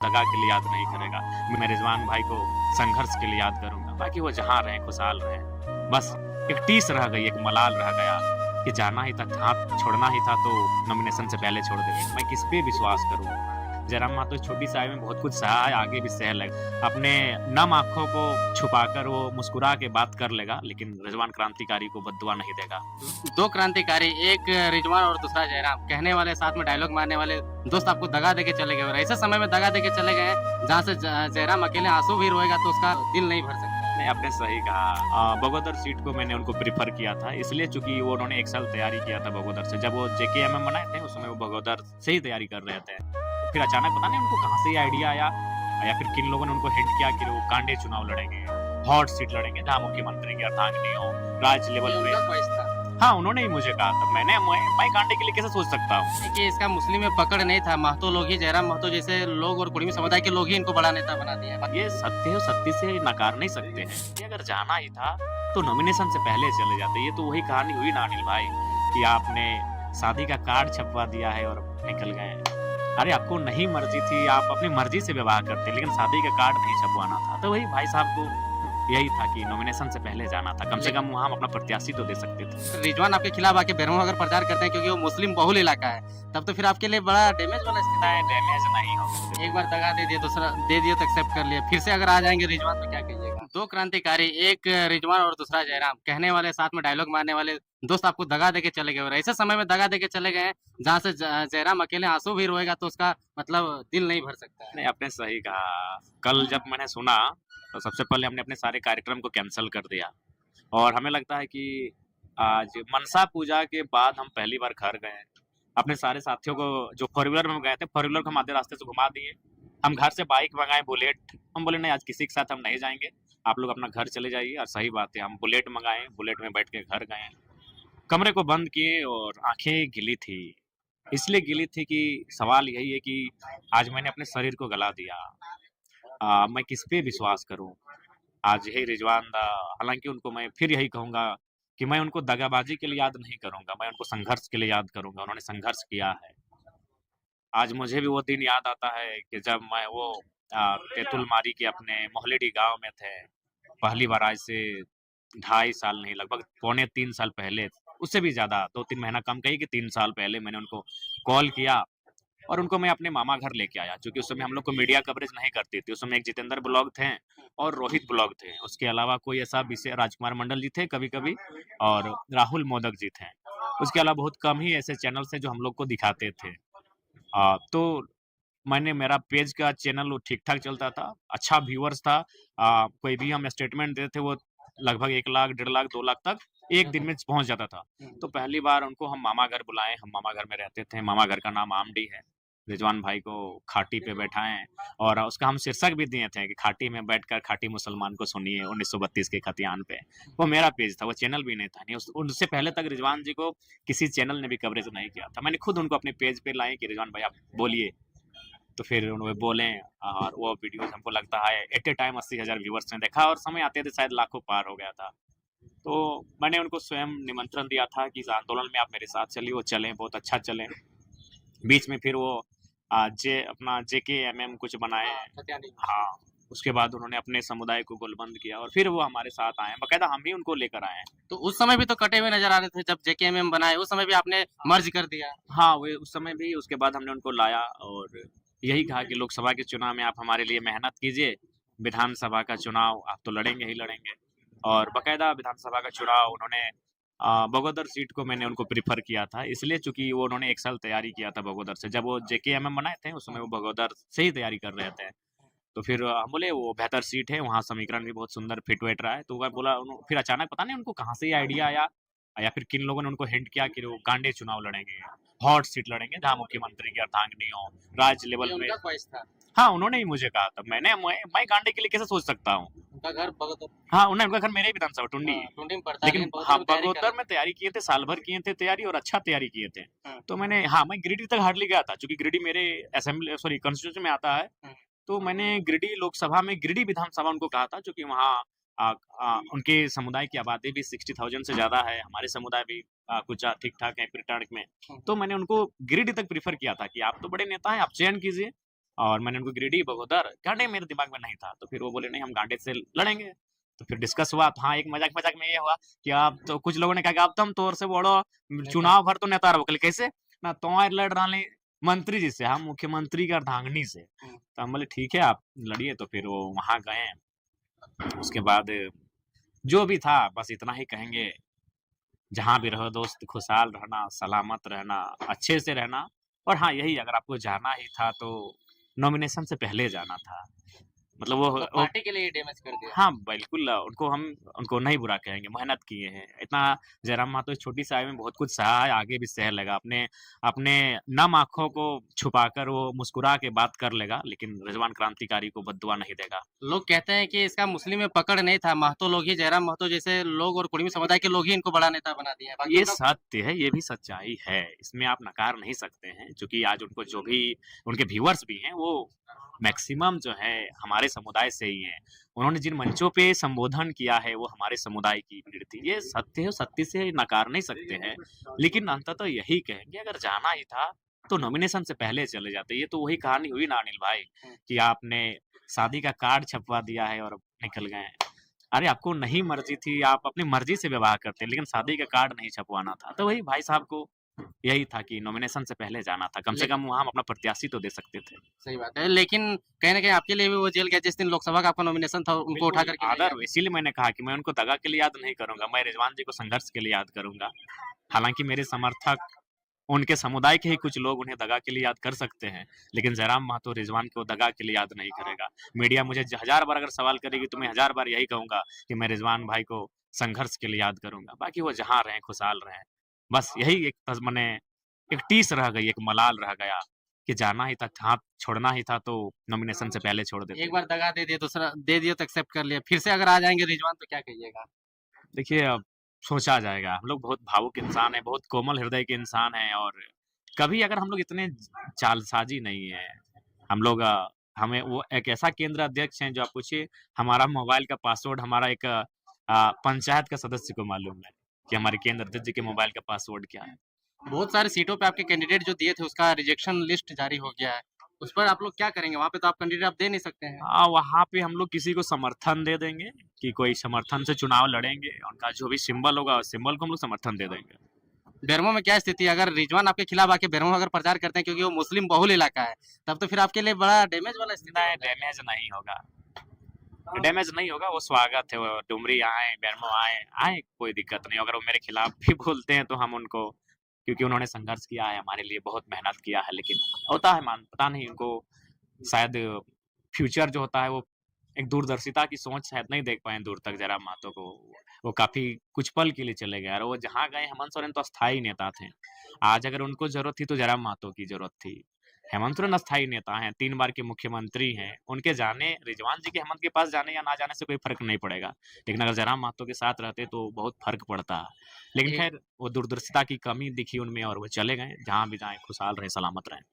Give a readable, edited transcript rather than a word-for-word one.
दगा के लिए याद नहीं करेगा। मैं रिजवान भाई को संघर्ष के लिए याद करूंगा। बाकी वो जहां रहे खुशहाल रहे। बस एक टीस रह गई, एक मलाल रह गया कि जाना ही था, हाथ छोड़ना ही था तो नॉमिनेशन से पहले छोड़ देते। मैं किस पे विश्वास करूं? जयराम मातो छोटी सी आयु में बहुत कुछ सहा है, आगे भी सह लेगा। अपने नम आंखों को छुपाकर वो मुस्कुरा के बात कर लेगा, लेकिन रिजवान क्रांतिकारी को बद्दुआ नहीं देगा। दो क्रांतिकारी, एक रिजवान और दूसरा जयराम, कहने वाले, साथ में डायलॉग मारने वाले दोस्त आपको दगा देके चले गए और ऐसे समय में दगा देके चले गए हैं जहाँ से जयराम अकेले आंसू भी रोएगा तो उसका दिल नहीं भर सकता। नहीं, आपने सही कहा। बगोदर सीट को मैंने उनको प्रेफर किया था, इसलिए चूंकि वो उन्होंने 1 साल तैयारी किया था बगोदर से। जब वो जेकेएमएम बनाए थे उस समय वो बगोदर से ही तैयारी कर रहे थे। फिर अचानक पता नहीं उनको कहाँ से ये आइडिया आया या फिर किन लोगों ने उनको हिंट किया कि वो कांडे चुनाव लड़ेंगे, हॉट सीट लड़ेंगे जहाँ मुख्यमंत्री की अर्धांगिनी हो, राज्य लेवल पे। उनका ख्वाहिश था हाँ, उन्होंने ही मुझे कहा था। मैं कांडे के लिए कैसे सोच सकता हूँ? कि इसका मुस्लिम में पकड़ नहीं था, महतो लोग ही, जयराम महतो जैसे लोग और कुर्मी समुदाय के लोग ही इनको बड़ा नेता बना दिया। ये सत्य है, सत्य से नकार नहीं सकते हैं। ये अगर जाना ही था तो नॉमिनेशन से पहले चले जाते। ये तो वही कहानी हुई ना अनिल भाई कि आपने शादी का कार्ड छपवा दिया है और निकल गए। अरे आपको नहीं मर्जी थी, आप अपनी मर्जी से विवाह करते, लेकिन शादी का कार्ड नहीं छपवाना था। तो वही भाई साहब को यही था कि नॉमिनेशन से पहले जाना था, कम से कम वहाँ हम अपना प्रत्याशी तो दे सकते थे। रिजवान आपके खिलाफ आके बेरमो अगर प्रचार करते हैं क्योंकि वो मुस्लिम बहुल इलाका है, तब तो फिर आपके लिए बड़ा डैमेज वाला स्थिति है। डैमेज नहीं हो। एक बार दगा दे दिए, दूसरा दे दिए तो एक्सेप्ट कर लिए, फिर से अगर आ जाएंगे रिजवान तो क्या कहिएगा? दो क्रांतिकारी, एक रिजवान और दूसरा जयराम, कहने वाले, साथ में डायलॉग मारने वाले दोस्त आपको दगा देके चले गए और ऐसे समय में दगा देके चले गए हैं जहाँ से जयराम अकेले आंसू भी रोएगा तो उसका मतलब दिल नहीं भर सकता। नहीं, आपने सही कहा। कल जब मैंने सुना तो सबसे पहले हमने अपने सारे कार्यक्रम को कैंसिल कर दिया और हमें लगता है कि आज मनसा पूजा के बाद हम पहली बार घर गए। अपने सारे साथियों को जो फोर व्हीलर में गए थे, फोर व्हीलर को हम आधे रास्ते से घुमा दिए। हम घर से बाइक मंगाए बुलेट। हम बोले नहीं, आज किसी के साथ हम नहीं जाएंगे, आप लोग अपना घर चले जाइए। और सही बात है, हम बुलेट मंगाए, बुलेट में बैठ के घर गए। कमरे को बंद किए और आंखें गिली थी। इसलिए गिली थी कि सवाल यही है कि आज मैंने अपने शरीर को गला दिया। मैं किस पे विश्वास करूं? आज यही रिजवान दा, हालांकि उनको मैं फिर यही कहूंगा कि मैं उनको दगाबाजी के लिए याद नहीं करूंगा, मैं उनको संघर्ष के लिए याद करूंगा। उन्होंने संघर्ष किया है। आज मुझे भी वो दिन याद आता है कि जब मैं वो तेतुलमारी के अपने मोहलेडी गांव में थे। पहली बार आज से 2.5 साल नहीं, लगभग पौने 3 साल पहले, उससे भी ज़्यादा 2-3 महीना कम कहिए कि 3 साल पहले मैंने उनको कॉल किया और उनको मैं अपने मामा घर लेके आया। क्योंकि उस समय हम लोग को मीडिया कवरेज नहीं करती थी। उस समय एक जितेंद्र ब्लॉग थे और रोहित ब्लॉग थे। उसके अलावा कोई ऐसा विषय, राजकुमार मंडल जी थे कभी-कभी और राहुल मोदक जी थे। उसके अलावा बहुत कम ही ऐसे चैनल्स हैं जो हम लोग को दिखाते थे। तो मैंने, मेरा पेज का चैनल वो ठीक-ठाक चलता था, अच्छा व्यूअर्स था। कोई भी हम स्टेटमेंट देते थे वो लगभग 1 लाख, 1.5 लाख, 2 लाख तक एक दिन में पहुँच जाता था। तो पहली बार उनको हम मामा घर बुलाए, हम मामा घर में रहते थे। मामा घर का नाम आमडी है। रिजवान भाई को खाटी पे बैठाएँ और उसका हम शीर्षक भी दिए थे कि खाटी में बैठकर खाटी मुसलमान को सुनिए 1932 के खतियान पे। वो मेरा पेज था, वो चैनल भी नहीं था। नहीं, उस उनसे पहले तक रिजवान जी को किसी चैनल ने भी कवरेज नहीं किया था। मैंने खुद उनको अपने पेज पे लाए कि रिजवान भाई आप बोलिए। तो फिर उन्होंने बोले और वो वीडियोज़ हमको लगता है एट ए टाइम 80,000 व्यूअर्स ने देखा और समय आते-आते शायद लाखों पार हो गया था। तो मैंने उनको स्वयं निमंत्रण दिया था कि इस आंदोलन में आप मेरे साथ चलिए, वो चलें, बहुत अच्छा चलें। बीच में फिर वो अपना जेकेएमएम कुछ बनाए। हाँ, उसके बाद उन्होंने अपने समुदाय को गोलबंद किया और फिर वो हमारे साथ आए। बाकायदा हम ही उनको लेकर आए। तो उस समय भी तो कटे हुए नजर आ रहे थे जब जेकेएमएम बनाए, उस समय भी आपने मर्ज कर दिया। हाँ, वो उस समय भी, उसके बाद हमने उनको लाया और यही कहा कि लोकसभा के चुनाव में आप हमारे लिए मेहनत कीजिए, विधानसभा का चुनाव आप तो लड़ेंगे ही लड़ेंगे। और बाकायदा विधानसभा का चुनाव उन्होंने बगोदर सीट को मैंने उनको प्रेफ़र किया था, इसलिए चूँकि वो उन्होंने 1 साल तैयारी किया था बगोदर से। जब वो जेकेएमएम बनाए थे, उस समय वो बगोदर से ही तैयारी कर रहे थे। तो फिर हम बोले वो बेहतर सीट है, वहाँ समीकरण भी बहुत सुंदर फिट-विट रहा है। तो मैं बोला उन्हों फिर अचानक पता नहीं उनको कहाँ से ये आइडिया आया या फिर किन लोगों ने उनको हिंट किया कि वो कांडे चुनाव लड़ेंगे, हॉट सीट लड़ेंगे जहाँ मुख्यमंत्री की अर्धांगिनी हो, राज्य लेवल पे। उनका ख्वाहिश था। हाँ, उन्होंने ही मुझे कहा था। मैं कांडे के लिए कैसे सोच सकता हूँ? उनका घर बगोदर। हाँ, उनका घर मेरे ही विधानसभा टुंडी। टुंडी में पड़ता है, लेकिन बगोदर हाँ, में तैयारी कर बगोदर में तैयारी किए थे, साल भर किए थे तैयारी और अच्छा तैयारी किए थे। तो मैं गिरिडीह तक हार्डली गया था, क्योंकि गिरिडीह मेरे कॉन्स्टिट्यूएंसी में आता है। तो मैंने गिरिडीह लोकसभा में, गिरिडीह विधानसभा उनको कहा था, क्योंकि वहाँ उनके समुदाय की आबादी भी 60,000 से ज़्यादा है, हमारे समुदाय भी कुछ ठीक-ठाक है प्रिटार्क में। तो मैंने उनको गिरिडीह तक प्रेफ़र किया था कि आप तो बड़े नेता हैं, आप चयन कीजिए। और मैंने उनको गिरिडीह, बगोदर, गांडे मेरे दिमाग में नहीं था। तो फिर वो बोले नहीं हम गांडे से लड़ेंगे। तो फिर डिस्कस हुआ। तो हाँ, एक मजाक-मजाक में ये हुआ कि अब तो कुछ लोगों ने कहा कि अब तो हम तोर से बड़ो नेता। चुनाव भर तो नेता रहो। कहली कैसे? ना तोय लड़ रहली मंत्री जी से, हम मुख्यमंत्री के अर्धांगिनी से। हुँ। तो हम बोले ठीक है आप लड़िए। तो फिर वो वहाँ गए। उसके बाद जो भी था बस इतना ही कहेंगे, जहाँ भी रहो दोस्त खुशहाल रहना, सलामत रहना, अच्छे से रहना। और हाँ, यही अगर आपको जाना ही था तो नॉमिनेशन से पहले जाना था। मतलब मतलब वो पार्टी के लिए ये डैमेज कर दिया। हाँ, बिल्कुल उनको नहीं बुरा कहेंगे, मेहनत किए हैं। इतना जयराम महतो इस छोटी-सी आयु में बहुत कुछ सहा है, आगे भी सह लेगा। अपने अपने नम आँखों को छुपाकर वो मुस्कुरा के बात कर लेगा, लेकिन रिजवान क्रांतिकारी को बद्दुआ नहीं देगा। लोग कहते हैं कि इसका मुस्लिम में पकड़ नहीं था, महतो लोग ही जयराम महतो जैसे लोग और कुर्मी समुदाय के लोग ही इनको बड़ा नेता बना दिया है। बाकी ये उनका सत्य है, ये भी सच्चाई है, इसमें आप नकार नहीं सकते हैं, क्योंकि आज उनको जो भी उनके व्यूअर्स भी हैं, वो मैक्सिमम जो है हमारे समुदाय से ही हैं। उन्होंने जिन मंचों पे संबोधन किया है, वो हमारे समुदाय की भीड़ थी। ये सत्य है, सत्य से नकार नहीं सकते हैं, लेकिन अंततः यही कहेंगे अगर जाना ही था, तो नॉमिनेशन से पहले चले जाते। ये तो वही कहानी हुई ना अनिल भाई, हुँ। कि आपने शादी का कार्ड छपवा दिया है और निकल गए। अरे आपको नहीं मर्ज़ी थी, आप अपनी मर्ज़ी से विवाह करते, लेकिन शादी का कार्ड नहीं छपवाना था। तो वही भाई साहब को यही था कि नॉमिनेशन से पहले जाना था, कम से ले कम वहाँ हम अपना प्रत्याशी तो दे सकते थे। सही बात है, लेकिन कहीं न कहीं आपके लिए भी वो जेल गया जिस दिन लोकसभा का आपका नॉमिनेशन था, उनको उठा बिल्कुल, कर के ले गया। आदर इसीलिए मैंने कहा कि मैं उनको दगा के लिए याद नहीं करूँगा, मैं रिजवान जी को संघर्ष के लिए याद करूँगा। हालाँकि मेरे समर्थक, उनके समुदाय के ही कुछ लोग उन्हें दगा के लिए याद कर सकते हैं, लेकिन जयराम महतो रिजवान को दगा के लिए याद नहीं करेगा। मीडिया मुझे हज़ार बार अगर सवाल करेगी तो मैं हज़ार बार यही कहूँगा कि मैं रिजवान भाई को संघर्ष के लिए याद करूँगा। बाकी वो जहाँ रहें, खुशहाल रहें। बस यही एक मने एक टीस रह गई, एक मलाल रह गया कि जाना ही था, हाथ छोड़ना ही था तो नॉमिनेशन से पहले छोड़ देते। एक बार दगा दे दिए, दूसरा दे दिए तो एक्सेप्ट कर लिया, फिर से अगर आ जाएँगे रिजवान तो क्या कहिएगा? देखिए, अब सोचा जाएगा। हम लोग बहुत भावुक इंसान हैं, बहुत कोमल हृदय के इंसान हैं और कभी अगर हम लोग इतने जालसाज़ी नहीं हैं। हम लोग हमें वो एक ऐसा केंद्र अध्यक्ष हैं जो आप पूछिए, हमारा मोबाइल का पासवर्ड हमारा एक पंचायत का सदस्य को मालूम है कि हमारे केंद्र अध्यक्ष जी के मोबाइल का पासवर्ड क्या है। बहुत सारी सीटों पे आपके कैंडिडेट जो दिए थे उसका रिजेक्शन लिस्ट जारी हो गया है। उस पर आप लोग क्या करेंगे? वहाँ पे तो आप कैंडिडेट आप दे नहीं सकते हैं। हाँ, वहाँ पे हम लोग किसी को समर्थन दे देंगे कि कोई समर्थन से चुनाव लड़ेंगे। उनका जो भी सिंबल होगा, उस सिंबल को हम लोग समर्थन दे देंगे। बेरमो में क्या स्थिति है? अगर रिजवान आपके खिलाफ आके बेरमो में अगर प्रचार करते हैं क्योंकि वो मुस्लिम बहुल इलाका है, तब तो फिर आपके लिए बड़ा डैमेज वाला स्थिति नहीं, हो जाएगा। डैमेज नहीं होगा। डैमेज नहीं होगा, वो स्वागत है, वो डुमरी आएँ, बेरमो आएँ, कोई दिक्कत नहीं। अगर वो मेरे खिलाफ भी बोलते हैं तो हम उनको, क्योंकि उन्होंने संघर्ष किया है हमारे लिए, बहुत मेहनत किया है, लेकिन होता है पता नहीं उनको शायद फ्यूचर जो होता है वो एक दूरदर्शिता की सोच शायद नहीं देख पाए दूर तक जयराम महतो को। वो काफ़ी कुछ पल के लिए चले गए और वो जहाँ गए हेमंत सोरेन तो अस्थायी नेता थे। आज अगर उनको ज़रूरत थी तो जयराम महतो की ज़रूरत थी। हेमंत सोरेन अस्थायी नेता हैं, 3 बार के मुख्यमंत्री हैं। उनके जाने, रिजवान जी के हेमंत के पास जाने या ना जाने से कोई फ़र्क नहीं पड़ेगा। लेकिन अगर जयराम महतो के साथ रहते तो बहुत फ़र्क पड़ता। लेकिन एक ख़ैर वो दूरदर्शिता की कमी दिखी उनमें और वो चले गए। जहाँ भी जाएँ खुशहाल रहें, सलामत रहें।